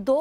2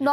9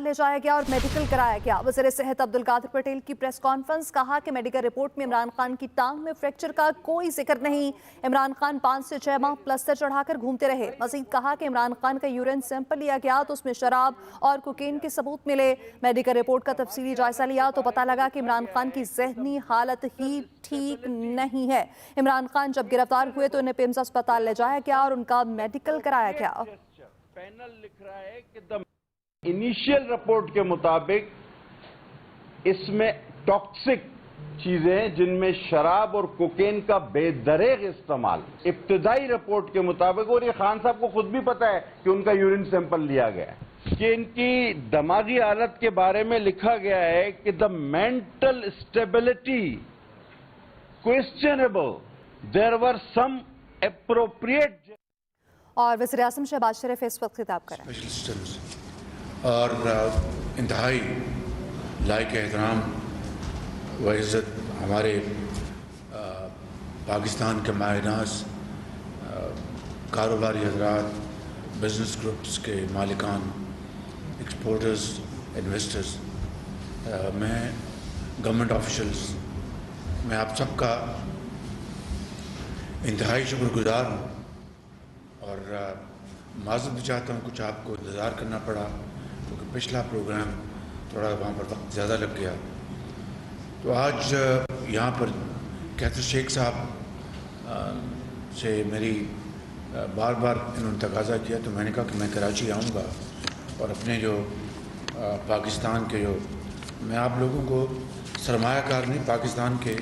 لے جایا گیا اور میڈیکل کرایا گیا. وزیر صحت عبدالقادر پٹیل کی پریس کانفرنس. کہا کہ میڈیکل رپورٹ میں عمران خان کی ٹانگ میں فریکچر کا کوئی ذکر نہیں. عمران خان 5 سے 6 ماہ پلسٹر چڑھا کر گھومتے رہے. مزید کہا کہ عمران خان کا یورین سیمپل لیا گیا تو اس میں شراب اور کوکین کے ثبوت ملے. میڈیکل رپورٹ کا تفصیلی جائزہ لیا تو پتہ لگا کہ عمران خان کی ذہنی حالت ہی ٹھیک نہیں ہے. عمران خان جب گرفتار ہوئے تو انہیں پیمز اسپتال لے جایا گیا اور ان کا میڈیکل کرایا گیا. پینل لکھ رہا ہے کہ انیشیل رپورٹ کے مطابق اس میں ٹاکسک چیزیں جن میں شراب اور کوکین کا بے دریغ استعمال ابتدائی رپورٹ کے مطابق, اور یہ خان صاحب کو خود بھی پتا ہے کہ ان کا یورین سیمپل لیا گیا ہے, کہ ان کی دماغی حالت کے بارے میں لکھا گیا ہے کہ the mental stability questionable, there were some appropriate. اور وزیر اعظم شہباز شریف اس وقت خطاب کر رہے ہیں. اور انتہائی لائق احترام و عزت ہمارے پاکستان کے ماہ ناز کاروباری حضرات, بزنس گروپس کے مالکان, ایکسپورٹرز, انویسٹرز, میں گورنمنٹ آفیشلز, میں آپ سب کا انتہائی شکر گزار ہوں اور معذرت بھی چاہتا ہوں کچھ آپ کو انتظار کرنا پڑا کیونکہ پچھلا پروگرام تھوڑا وہاں پر وقت زیادہ لگ گیا. تو آج یہاں پر کیتھر شیخ صاحب سے میری بار بار انہوں نے تقاضا کیا تو میں نے کہا کہ میں کراچی آؤں گا اور اپنے جو پاکستان کے جو میں آپ لوگوں کو سرمایہ کار نہیں پاکستان کے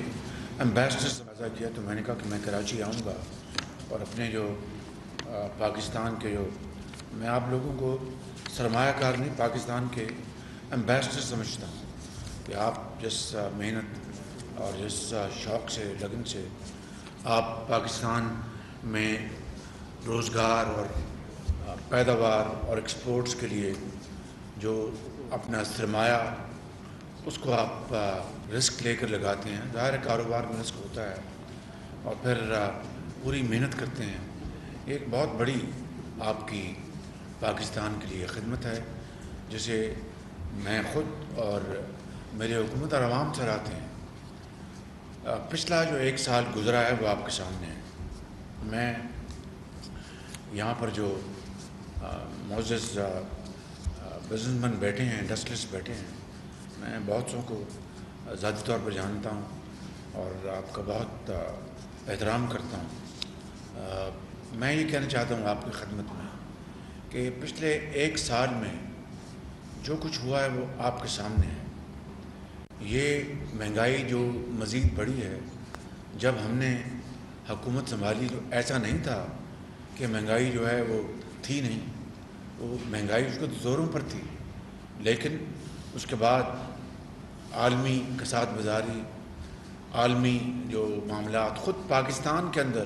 ایمبیسڈر سے تقاضا کیا تو میں نے کہا کہ میں کراچی آؤں گا اور اپنے جو پاکستان کے جو میں آپ لوگوں کو سرمایہ کار نہیں پاکستان کے ایمبیسڈر سمجھتا ہوں کہ آپ جس محنت اور جس شوق سے لگن سے آپ پاکستان میں روزگار اور پیداوار اور ایکسپورٹس کے لیے جو اپنا سرمایہ اس کو آپ رسک لے کر لگاتے ہیں. ظاہر کاروبار میں رسک ہوتا ہے اور پھر پوری محنت کرتے ہیں. ایک بہت بڑی آپ کی پاکستان کے لیے خدمت ہے جسے میں خود اور میرے حکومت اور عوام سراہتے ہیں. پچھلا جو 1 سال گزرا ہے وہ آپ کے سامنے ہے. میں یہاں پر جو معزز بزنس مین بیٹھے ہیں, انڈسٹریلسٹ بیٹھے ہیں, میں بہت سو کو ذاتی طور پر جانتا ہوں اور آپ کا بہت احترام کرتا ہوں. میں یہ کہنا چاہتا ہوں آپ کی خدمت میں کہ پچھلے 1 سال میں جو کچھ ہوا ہے وہ آپ کے سامنے ہے. یہ مہنگائی جو مزید بڑھی ہے, جب ہم نے حکومت سنبھالی تو ایسا نہیں تھا کہ مہنگائی جو ہے وہ تھی نہیں, وہ مہنگائی اس کو زوروں پر تھی, لیکن اس کے بعد عالمی کساد بازاری, عالمی جو معاملات, خود پاکستان کے اندر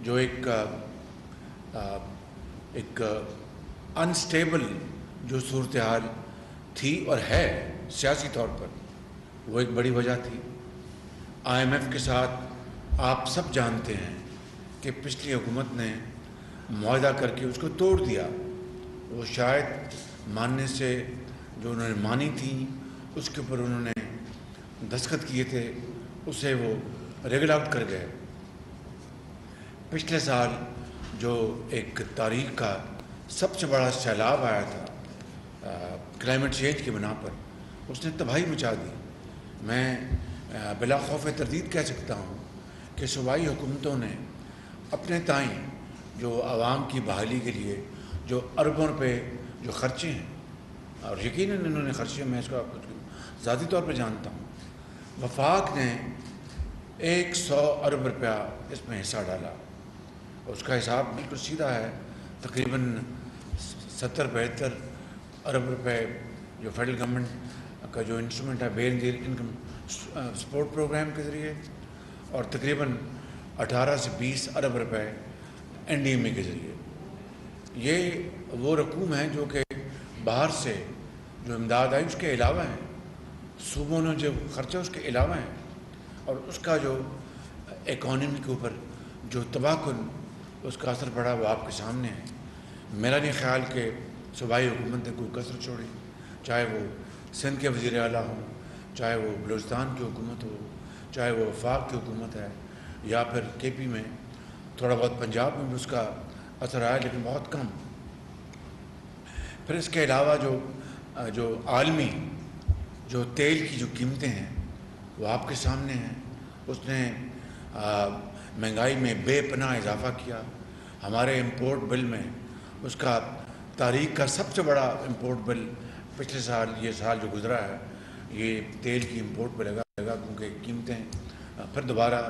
جو ایک انسٹیبل جو صورتحال تھی اور ہے سیاسی طور پر, وہ ایک بڑی وجہ تھی. IMF کے ساتھ آپ سب جانتے ہیں کہ پچھلی حکومت نے معاہدہ کر کے اس کو توڑ دیا. وہ شاید ماننے سے جو انہوں نے مانی تھی اس کے اوپر انہوں نے دستخط کیے تھے, اسے وہ ریگل آؤٹ کر گئے. پچھلے سال جو ایک تاریخ کا سب سے بڑا سیلاب آیا تھا کلائمیٹ چینج کی بنا پر, اس نے تباہی مچا دی. میں بلا خوف تردید کہہ سکتا ہوں کہ صوبائی حکومتوں نے اپنے تائیں جو عوام کی بحالی کے لیے جو اربوں روپے جو خرچے ہیں, اور یقیناً انہوں نے خرچے, میں اس کا ذاتی طور پہ جانتا ہوں, وفاق نے 100 ارب روپیہ اس میں حصہ ڈالا. اس کا حساب بالکل سیدھا ہے, تقریباً 70-72 ارب روپے جو فیڈرل گورنمنٹ کا جو انسٹرومنٹ ہے بے نظیر انکم سپورٹ پروگرام کے ذریعے, اور تقریباً 18 سے 20 ارب روپے NDMA کے ذریعے. یہ وہ رقوم ہیں جو کہ باہر سے جو امداد آئی اس کے علاوہ ہیں, صوبوں نے جو خرچہ اس کے علاوہ ہیں, اور اس کا جو اکانومی کے اوپر جو تباہ کن اس کا اثر پڑا وہ آپ کے سامنے ہے. میرا نہیں خیال کہ صوبائی حکومت نے کوئی کسر چھوڑی. چاہے وہ سندھ کے وزیر اعلیٰ ہوں، چاہے وہ بلوچستان کی حکومت ہو، چاہے وہ وفاق کی حکومت ہے، یا پھر کے پی میں، تھوڑا بہت پنجاب میں بھی اس کا اثر آیا لیکن بہت کم۔ پھر اس کے علاوہ جو عالمی جو تیل کی جو قیمتیں ہیں وہ آپ کے سامنے ہیں، اس نے مہنگائی میں بے پناہ اضافہ کیا۔ ہمارے امپورٹ بل میں اس کا تاریخ کا سب سے بڑا امپورٹ بل پچھلے سال، یہ سال جو گزرا ہے، یہ تیل کی امپورٹ پہ لگا کیونکہ قیمتیں پھر دوبارہ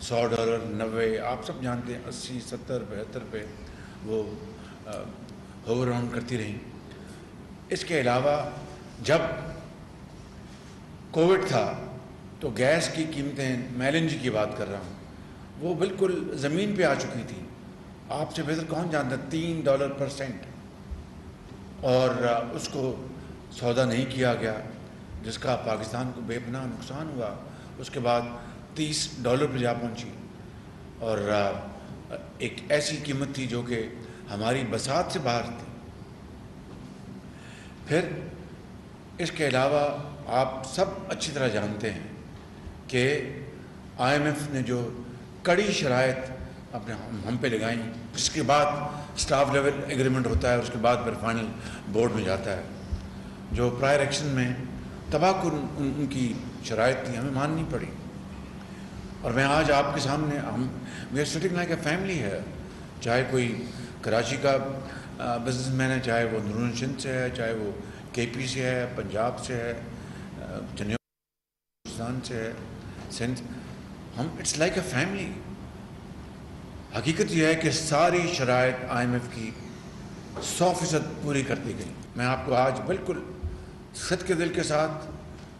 $100، 90، آپ سب جانتے ہیں 80، 70، 72 پہ وہ ہوور راؤنڈ کرتی رہیں۔ اس کے علاوہ جب کووڈ تھا تو گیس کی قیمتیں، میں LNG کی بات کر رہا ہوں، وہ بالکل زمین پہ آ چکی تھی۔ آپ سے بہتر کون جانتا، $3 پر سینٹ، اور اس کو سودا نہیں کیا گیا، جس کا پاکستان کو بے پناہ نقصان ہوا۔ اس کے بعد $30 پہ جا پہنچی، اور ایک ایسی قیمت تھی جو کہ ہماری بساط سے باہر تھی۔ پھر اس کے علاوہ آپ سب اچھی طرح جانتے ہیں کہ IMF نے جو کڑی شرائط اپنے ہم پہ لگائیں، اس کے بعد اسٹاف لیول ایگریمنٹ ہوتا ہے، اس کے بعد پھر فائنل بورڈ میں جاتا ہے۔ جو پرائر ایکشن میں تباہ کن ان کی شرائط تھی، ہمیں ماننی پڑی۔ اور میں آج آپ کے سامنے، we are sitting like a family ہے، چاہے کوئی کراچی کا بزنس مین ہے، چاہے وہ اندرون سندھ سے ہے، چاہے وہ KP سے ہے، پنجاب سے ہے، بلوچستان سے ہے، سندھ، ہم اٹس لائک اے فیملی۔ حقیقت یہ ہے کہ ساری شرائط IMF کی 100% پوری کر دی گئی۔ میں آپ کو آج بالکل صدقے دل کے ساتھ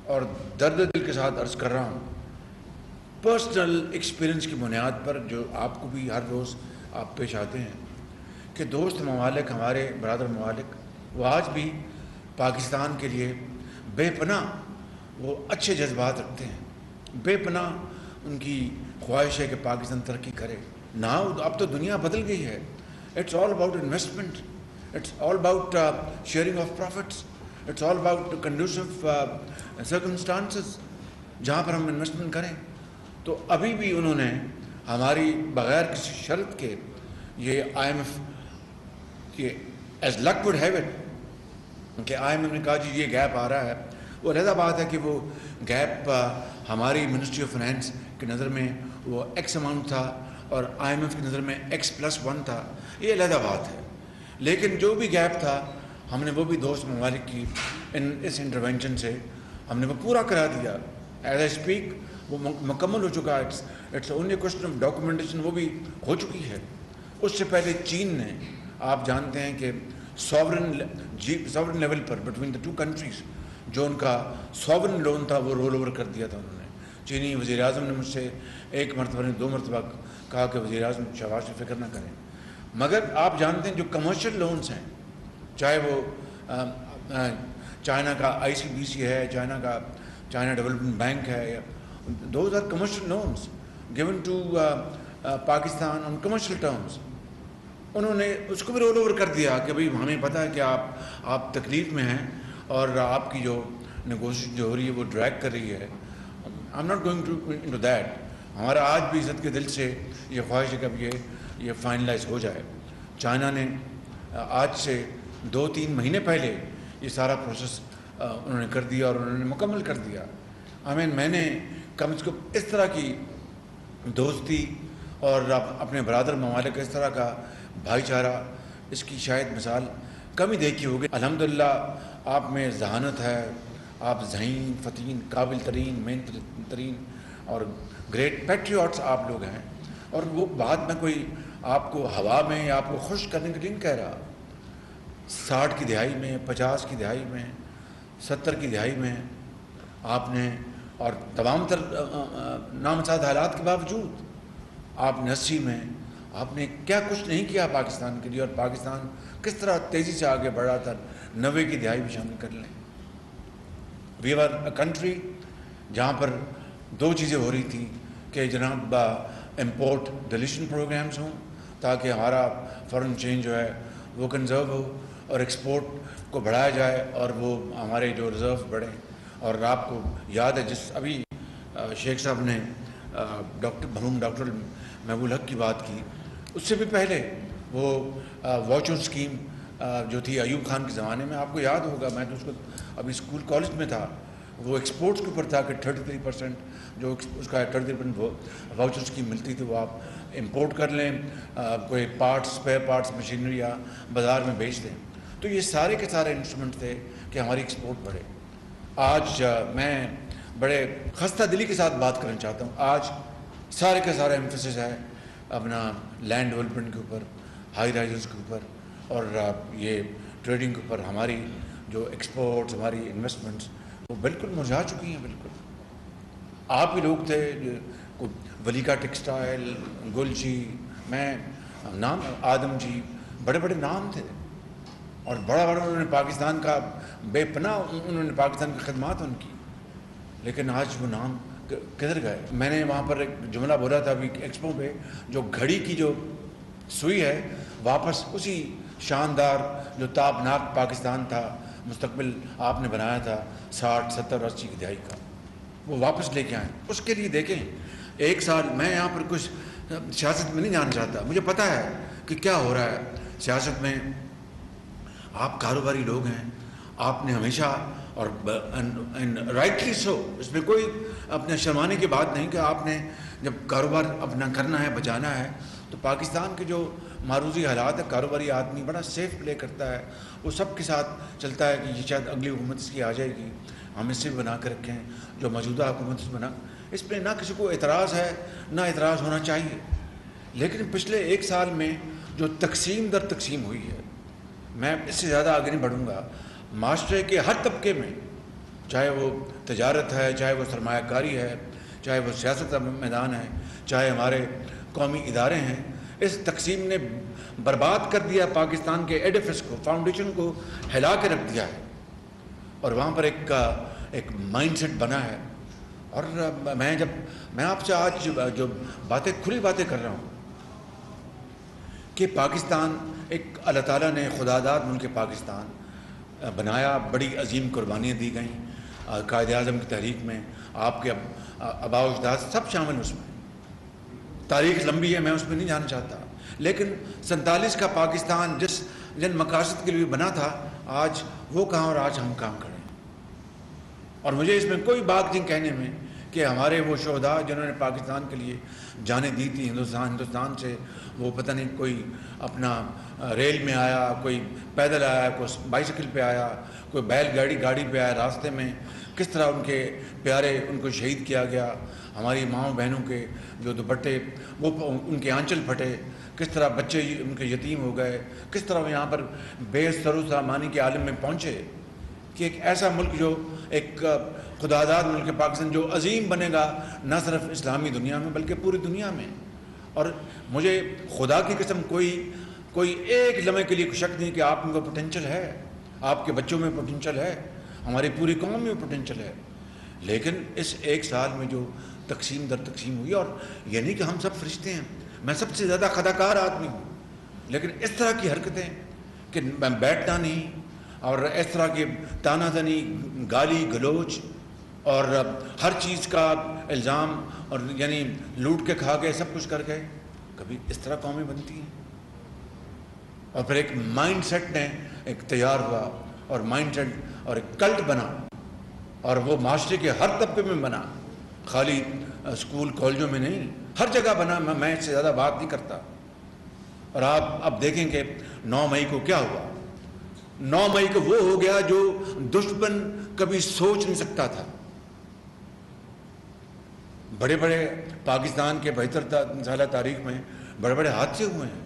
اور درد دل کے ساتھ عرض کر رہا ہوں، پرسنل ایکسپیرینس کی بنیاد پر، جو آپ کو بھی ہر روز آپ پیش آتے ہیں، کہ دوست ممالک، ہمارے برادر ممالک، وہ آج بھی پاکستان کے لیے بے پناہ وہ اچھے جذبات رکھتے ہیں، بے پناہ ان کی خواہش ہے کہ پاکستان ترقی کرے۔ اب تو دنیا بدل گئی ہے، it's all about investment, it's all about sharing of profits, it's all about conducive circumstances جہاں پر ہم انویسٹمنٹ کریں۔ تو ابھی بھی انہوں نے ہماری بغیر کسی شرط کے، یہ IMF کہ as luck would have it, کہ IMF نے کہا جی یہ گیپ آ رہا ہے، وہ علیحدہ بات ہے کہ وہ گیپ ہماری منسٹری آف فائنینس کی نظر میں وہ X اماؤنٹ تھا اور IMF کی نظر میں X+1 تھا، یہ علیحدہ بات ہے۔ لیکن جو بھی گیپ تھا، ہم نے وہ بھی دوست ممالک کی اس انٹرونشن سے ہم نے وہ پورا کرا دیا۔ ایز آئی اسپیک وہ مکمل ہو چکا ہے، it's only question of documentation, وہ بھی ہو چکی ہے۔ اس سے پہلے چین نے، آپ جانتے ہیں کہ sovereign level per between the two countries جو ان کا ساورن لون تھا وہ رول اوور کر دیا تھا انہوں نے۔ چینی وزیر اعظم نے مجھ سے ایک مرتبہ نے 2 مرتبہ کہا کہ وزیر اعظم شاباش فکر نہ کریں، مگر آپ جانتے ہیں جو کمرشل لونز ہیں، چاہے وہ چائنا کا ICBC ہے، چائنا ڈیولپمنٹ بینک ہے، those are commercial loans given to Pakistan on commercial terms. انہوں نے اس کو بھی رول اوور کر دیا کہ بھئی ہمیں پتہ ہے کہ آپ تکلیف میں ہیں اور آپ کی جو نیگوشیشن جو ہو رہی ہے وہ ڈریگ کر رہی ہے۔ I am not going to that. ہمارا آج بھی عزت کے دل سے یہ خواہش ہے کہ اب یہ فائنلائز ہو جائے۔ چائنا نے آج سے 2-3 مہینے پہلے یہ سارا پروسیس انہوں نے کر دیا اور انہوں نے مکمل کر دیا۔ میں نے کم از کم اس طرح کی دوستی اور اپنے برادر ممالک کا اس طرح کا بھائی چارہ، اس کی شاید مثال کم ہی دیکھی ہوگی۔ الحمدللہ آپ میں ذہانت ہے، آپ ذہین، فتین، قابل ترین، محنت ترین اور گریٹ پیٹریوٹس آپ لوگ ہیں۔ اور وہ بات میں کوئی آپ کو ہوا میں یا آپ کو خوش کرنے کے لیے نہیں کہہ رہا۔ 60 کی دہائی میں، 50 کی دہائی میں، 70 کی دہائی میں آپ نے، اور تمام تر نامساعد حالات کے باوجود آپ نے 80 میں آپ نے کیا کچھ نہیں کیا پاکستان کے لیے، اور پاکستان کس طرح تیزی سے آگے بڑھا تھا۔ 90 کی دہائی بھی شامل کر لیں۔ وی آر اے کنٹری جہاں پر 2 چیزیں ہو رہی تھیں کہ جناب امپورٹ ڈلیشن پروگرامز ہوں تاکہ ہمارا فارن چینج جو ہے وہ کنزرو ہو اور ایکسپورٹ کو بڑھایا جائے اور وہ ہمارے جو ریزرو بڑھیں. اور آپ کو یاد ہے جس ابھی شیخ صاحب نے مرحوم ڈاکٹر محبوب الحق کی بات کی, اس سے بھی پہلے وہ واچر اسکیم جو تھی ایوب خان کے زمانے میں, آپ کو یاد ہوگا, میں تو اس کو ابھی اسکول کالج میں تھا, وہ ایکسپورٹس کے اوپر تھا کہ 33% جو اس کا 33% واؤچر اسکیم ملتی تھی وہ آپ امپورٹ کر لیں, کوئی پارٹس اسپیئر پارٹس مشینری یا بازار میں بیچ دیں. تو یہ سارے کے سارے انسٹرومنٹ تھے کہ ہماری ایکسپورٹ بڑھے. آج میں بڑے خستہ دلی کے ساتھ بات کرنا چاہتا ہوں, آج سارے کا سارا ایمفیسس ہے اپنا لینڈ ڈیولپمنٹ کے اوپر, ہائی رائزز کے اوپر اور یہ ٹریڈنگ کے اوپر. ہماری جو ایکسپورٹس, ہماری انویسٹمنٹس وہ بالکل مرجھا چکی ہیں. بالکل آپ ہی لوگ تھے, ولیکا ٹیکسٹائل, گل جی, میں نام آدم جی, بڑے بڑے نام تھے اور بڑا بڑا انہوں نے پاکستان کا بے پناہ انہوں نے پاکستان کی خدمات ان کی, لیکن آج وہ نام کدھر گئے. میں نے وہاں پر ایک جملہ بولا تھا ابھی ایکسپو پہ, جو گھڑی کی جو سوئی ہے واپس اسی شاندار جو تابناک پاکستان تھا, مستقبل آپ نے بنایا تھا 60, 70, 80 کی دہائی کا, وہ واپس لے کے آئیں. اس کے لیے دیکھیں ایک سال میں یہاں پر کچھ سیاست میں نہیں جانا چاہتا, مجھے پتہ ہے کہ کیا ہو رہا ہے سیاست میں. آپ کاروباری لوگ ہیں, آپ نے ہمیشہ اور رائٹلی سو, اس میں کوئی اپنے شرمانے کی بات نہیں کہ آپ نے جب کاروبار اپنا کرنا ہے, بچانا ہے, تو پاکستان کے جو معروضی حالات ہے, کاروباری آدمی بڑا سیف پلے کرتا ہے, وہ سب کے ساتھ چلتا ہے کہ یہ شاید اگلی حکومت اس کی آ جائے گی, ہم اس سے بھی بنا کے رکھیں جو موجودہ حکومت سے بنا. اس پہ نہ کسی کو اعتراض ہے نہ اعتراض ہونا چاہیے. لیکن پچھلے ایک سال میں جو تقسیم در تقسیم ہوئی ہے, میں اس سے زیادہ آگے نہیں بڑھوں گا. معاشرے کے ہر طبقے میں, چاہے وہ تجارت ہے, چاہے وہ سرمایہ کاری ہے, چاہے وہ سیاست کا میدان ہے, چاہے ہمارے قومی ادارے ہیں, اس تقسیم نے برباد کر دیا پاکستان کے ایڈیفس کو, فاؤنڈیشن کو ہلا کے رکھ دیا ہے. اور وہاں پر ایک مائنڈ سیٹ بنا ہے. اور میں آپ سے آج جو باتیں کھلی باتیں کر رہا ہوں کہ پاکستان ایک اللہ تعالیٰ نے خداداد ملک پاکستان بنایا, بڑی عظیم قربانیاں دی گئیں, قائد اعظم کی تحریک میں آپ کے آباء و اجداد سب شامل اس میں. تاریخ لمبی ہے, میں اس میں نہیں جانا چاہتا, لیکن 47 کا پاکستان جن مقاصد کے لیے بنا تھا, آج وہ کہاں اور آج ہم کام کریں. اور مجھے اس میں کوئی بات نہیں کہنے میں کہ ہمارے وہ شہداء جنہوں نے پاکستان کے لیے جانیں دی تھی, ہندوستان سے وہ پتہ نہیں کوئی اپنا ریل میں آیا, کوئی پیدل آیا, کوئی بائیسیکل پہ آیا, کوئی بیل گاڑی پہ آیا, راستے میں کس طرح ان کے پیارے ان کو شہید کیا گیا. ہماری ماؤں بہنوں کے جو دوپٹے وہ ان کے آنچل پھٹے, کس طرح بچے ان کے یتیم ہو گئے, کس طرح وہ یہاں پر بے سر و سامانی کے عالم میں پہنچے. کہ ایک ایسا ملک جو ایک خداداد ملک پاکستان جو عظیم بنے گا نہ صرف اسلامی دنیا میں بلکہ پوری دنیا میں. اور مجھے خدا کی قسم کوئی ایک لمحے کے لیے شک نہیں کہ آپ میں پوٹینشل ہے, آپ کے بچوں میں پوٹینشل ہے, ہماری پوری قوم میں پوٹینشل ہے. لیکن اس ایک سال میں جو تقسیم در تقسیم ہوئی, اور یہ نہیں کہ ہم سب فرشتے ہیں, میں سب سے زیادہ خطاکار آدمی ہوں, لیکن اس طرح کی حرکتیں کہ میں بیٹھنا نہیں اور اس طرح کی تانا زنی, گالی گلوچ اور ہر چیز کا الزام, اور یعنی لوٹ کے کھا گئے, سب کچھ کر گئے, کبھی اس طرح قومیں بنتی ہیں. اور پھر ایک مائنڈ سیٹ نے ایک تیار ہوا, اور مائنڈ سیٹ اور ایک کلٹ بنا, اور وہ معاشرے کے ہر طبقے میں بنا, خالی اسکول کالجوں میں نہیں, ہر جگہ بنا. میں اس سے زیادہ بات نہیں کرتا. اور آپ اب دیکھیں کہ 9 مئی کو کیا ہوا. 9 مئی کو وہ ہو گیا جو دشمن کبھی سوچ نہیں سکتا تھا. بڑے بڑے پاکستان کے 72 سالہ تاریخ میں بڑے بڑے حادثے ہوئے ہیں,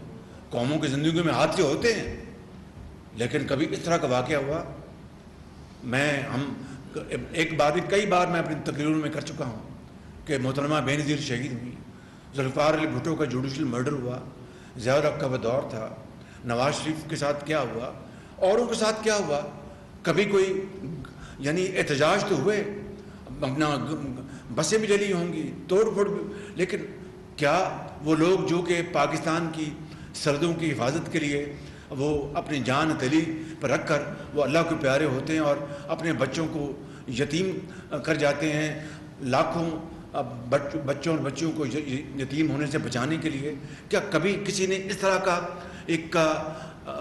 قوموں کی زندگیوں میں حادثے ہوتے ہیں, لیکن کبھی اس طرح کا واقعہ ہوا. ہم ایک بار بھی کئی بار میں اپنی تقریروں میں کر چکا ہوں کہ محترمہ بے نظیر شہید ہوئی, ذوالفقار علی بھٹو کا جوڈیشل مرڈر ہوا, ضیاء الحق کا وہ دور تھا, نواز شریف کے ساتھ کیا ہوا, اوروں کے ساتھ کیا ہوا. کبھی کوئی یعنی احتجاج تو ہوئے, اپنا بسیں بھی جلی ہوں گی, توڑ پھوڑ بھی, لیکن کیا وہ لوگ جو کہ پاکستان کی سرحدوں کی حفاظت کے لیے وہ اپنی جان ہتھیلی پر رکھ کر وہ اللہ کے پیارے ہوتے ہیں اور اپنے بچوں کو یتیم کر جاتے ہیں. لاکھوں بچوں اور بچیوں کو یتیم ہونے سے بچانے کے لیے کیا کبھی کسی نے اس طرح کا ایک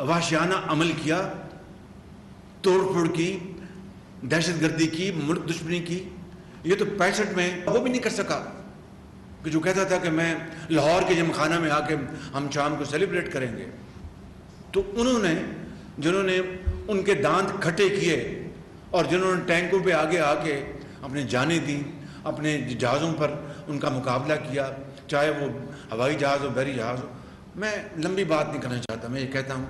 وحشیانہ عمل کیا؟ توڑ پھوڑ کی، دہشت گردی کی، ملک دشمنی کی. یہ تو 65 میں وہ بھی نہیں کر سکا کہ جو کہتا تھا کہ میں لاہور کے جم خانہ میں آ کے ہم شام کو سیلیبریٹ کریں گے. تو انہوں نے جنہوں نے ان کے دانت کھٹے کیے اور جنہوں نے ٹینکوں پہ آگے آ کے اپنی جانیں دیں، اپنے جہازوں پر ان کا مقابلہ کیا، چاہے وہ ہوائی جہاز ہو، بحری جہاز ہو. میں لمبی بات نہیں کرنا چاہتا، میں یہ کہتا ہوں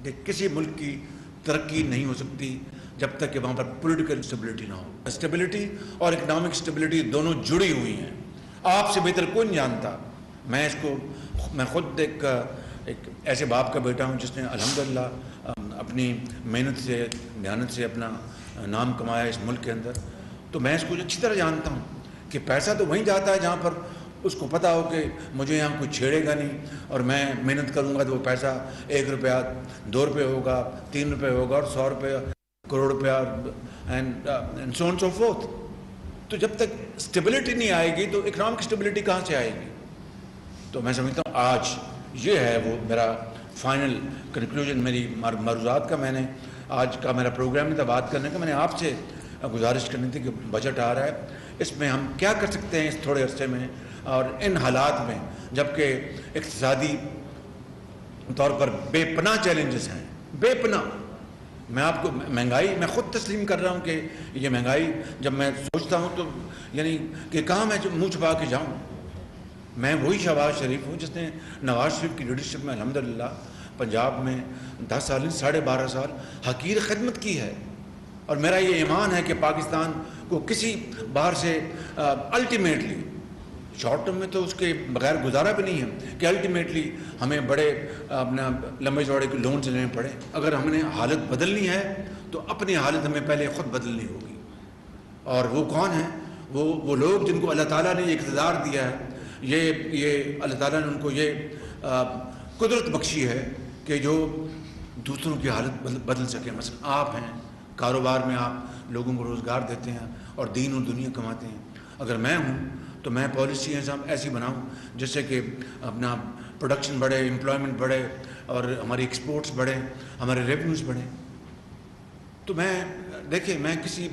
کہ کسی ملک کی ترقی نہیں ہو سکتی جب تک کہ وہاں پر پولیٹیکل اسٹیبلٹی نہ ہو. اسٹیبلٹی اور اکنامک اسٹیبلٹی دونوں جڑی ہوئی ہیں. آپ سے بہتر کوئی نہیں جانتا. میں خود ایک ایسے باپ کا بیٹا ہوں جس نے الحمدللہ اپنی محنت سے محنت سے اپنا نام کمایا اس ملک کے اندر. تو میں اس کو اچھی طرح جانتا ہوں کہ پیسہ تو وہیں جاتا ہے جہاں پر اس کو پتا ہو کہ مجھے یہاں کوئی چھیڑے گا نہیں اور میں محنت کروں گا تو وہ پیسہ 1 روپیہ 2 روپے ہوگا، 3 روپے ہوگا اور 100 روپے کروڑ روپیہ and so on so forth. تو جب تک اسٹیبلٹی نہیں آئے گی تو اکنامک اسٹیبلٹی کہاں سے آئے گی؟ تو میں سمجھتا ہوں آج یہ ہے وہ میرا فائنل کنکلوژن میری معروضات کا. میں نے آج کا میرا پروگرام نہیں تھا بات کرنے کا، میں نے آپ سے گزارش کرنی تھی کہ بجٹ آ رہا ہے، اس میں ہم کیا کر سکتے ہیں اس تھوڑے عرصے میں اور ان حالات میں جبکہ اقتصادی طور پر بے پناہ چیلنجز ہیں، بے پناہ. میں آپ کو مہنگائی میں خود تسلیم کر رہا ہوں کہ یہ مہنگائی جب میں سوچتا ہوں تو یعنی کہ کہاں میں منہ چھپا کے جاؤں. میں وہی شہباز شریف ہوں جس نے نواز شریف کی لیڈرشپ میں الحمدللہ پنجاب میں 10 سال 12.5 سال حقیر خدمت کی ہے. اور میرا یہ ایمان ہے کہ پاکستان کو کسی باہر سے الٹیمیٹلی شارٹ ٹرم میں تو اس کے بغیر گزارا بھی نہیں ہے کہ الٹیمیٹلی ہمیں بڑے اپنا لمبے چوڑے کے لونز لینے پڑے. اگر ہم نے حالت بدلنی ہے تو اپنی حالت ہمیں پہلے خود بدلنی ہوگی. اور وہ کون ہیں؟ وہ لوگ جن کو اللہ تعالیٰ نے یہ اقتدار دیا ہے، یہ اللہ تعالیٰ نے ان کو یہ قدرت بخشی ہے کہ جو دوسروں کی حالت بدل سکے. مثلا آپ ہیں، کاروبار میں آپ لوگوں کو روزگار دیتے ہیں اور دین اور دنیا کماتے ہیں. اگر میں ہوں تو میں پالیسی ایسی بناؤں جس سے کہ اپنا پروڈکشن بڑھے، امپلائمنٹ بڑھے اور ہماری ایکسپورٹس بڑھیں، ہمارے ریونیوز بڑھیں. تو دیکھیں میں کسی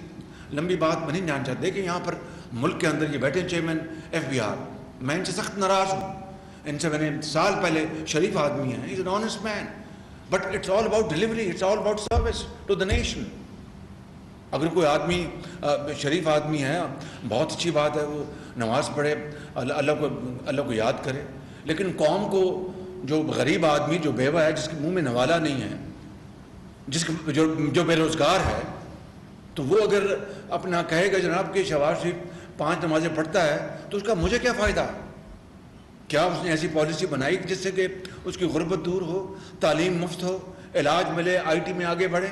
لمبی بات میں نہیں جاننا چاہتا. دیکھیں یہاں پر ملک کے اندر یہ بیٹھے چیئرمین FBR، میں ان سے سخت ناراض ہوں. ان سے میں نے سال پہلے شریف آدمی ہیں، is an honest man, but it's all about delivery, it's all about service to the nation. اگر کوئی آدمی شریف آدمی ہے، بہت اچھی بات ہے، وہ نماز پڑھے، اللہ کو یاد کرے. لیکن قوم کو جو غریب آدمی، جو بیوہ ہے، جس کے منہ میں نوالا نہیں ہے، جو بے روزگار ہے، تو وہ اگر اپنا کہے گا جناب کہ شہباز شریف 5 نمازیں پڑھتا ہے تو اس کا مجھے کیا فائدہ؟ کیا اس نے ایسی پالیسی بنائی جس سے کہ اس کی غربت دور ہو، تعلیم مفت ہو، علاج ملے، IT میں آگے بڑھے،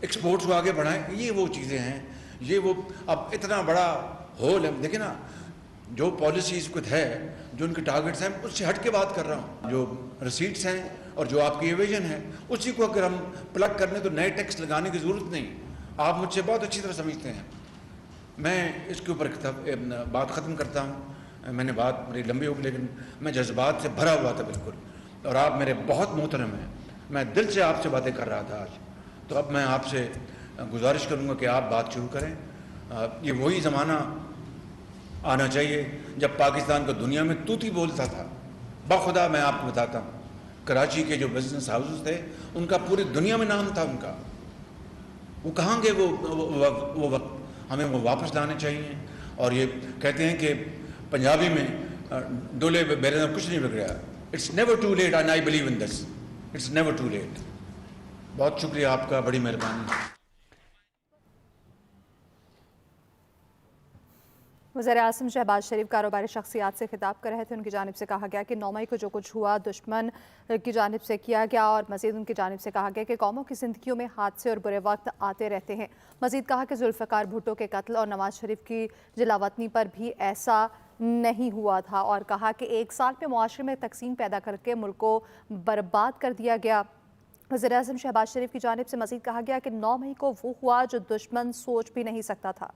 ایکسپورٹس کو آگے بڑھائیں؟ یہ وہ چیزیں ہیں. یہ وہ اب اتنا بڑا ہول ہے. دیکھیں نا، جو پالیسیز کچھ ہے، جو ان کے ٹارگٹس ہیں، اس سے ہٹ کے بات کر رہا ہوں. جو رسیٹس ہیں اور جو آپ کی ایویژن ہے، اسی کو اگر ہم پلگ کر لیں تو نئے ٹیکس لگانے کی ضرورت نہیں. آپ مجھ سے بہت اچھی طرح سمجھتے ہیں. میں اس کے اوپر بات ختم کرتا ہوں. میں نے بات بڑی لمبی ہوگی لیکن میں جذبات سے بھرا ہوا تھا بالکل، اور آپ میرے بہت محترم ہیں. میں دل سے آپ سے باتیں کر رہا تھا آج. تو اب میں آپ سے گزارش کروں گا کہ آپ بات شروع کریں. یہ وہی زمانہ آنا چاہیے جب پاکستان کو دنیا میں توتی بولتا تھا. بخدا میں آپ کو بتاتا ہوں، کراچی کے جو بزنس ہاؤسز تھے ان کا پوری دنیا میں نام تھا ان کا. وہ کہاں گئے وہ وقت؟ ہمیں وہ واپس لانے چاہیے. اور یہ کہتے ہیں کہ پنجابی میں ڈولے بیرے میں کچھ نہیں بگڑا. It's never too late and I believe in this. It's never too late. بہت شکریہ آپ کا، بڑی مہربانی. وزیر اعظم شہباز شریف کاروباری شخصیات سے خطاب کر رہے تھے. ان کی جانب سے کہا گیا کہ 9 مئی کو جو کچھ ہوا دشمن کی جانب سے کیا گیا، اور مزید ان کی جانب سے کہا گیا کہ قوموں کی زندگیوں میں حادثے اور برے وقت آتے رہتے ہیں. مزید کہا کہ ذوالفقار بھٹو کے قتل اور نواز شریف کی جلاوطنی پر بھی ایسا نہیں ہوا تھا اور کہا کہ 1 سال میں معاشرے میں تقسیم پیدا کر کے ملک کو برباد کر دیا گیا۔ وزیر اعظم شہباز شریف کی جانب سے مزید کہا گیا کہ 9 مئی کو وہ ہوا جو دشمن سوچ بھی نہیں سکتا تھا۔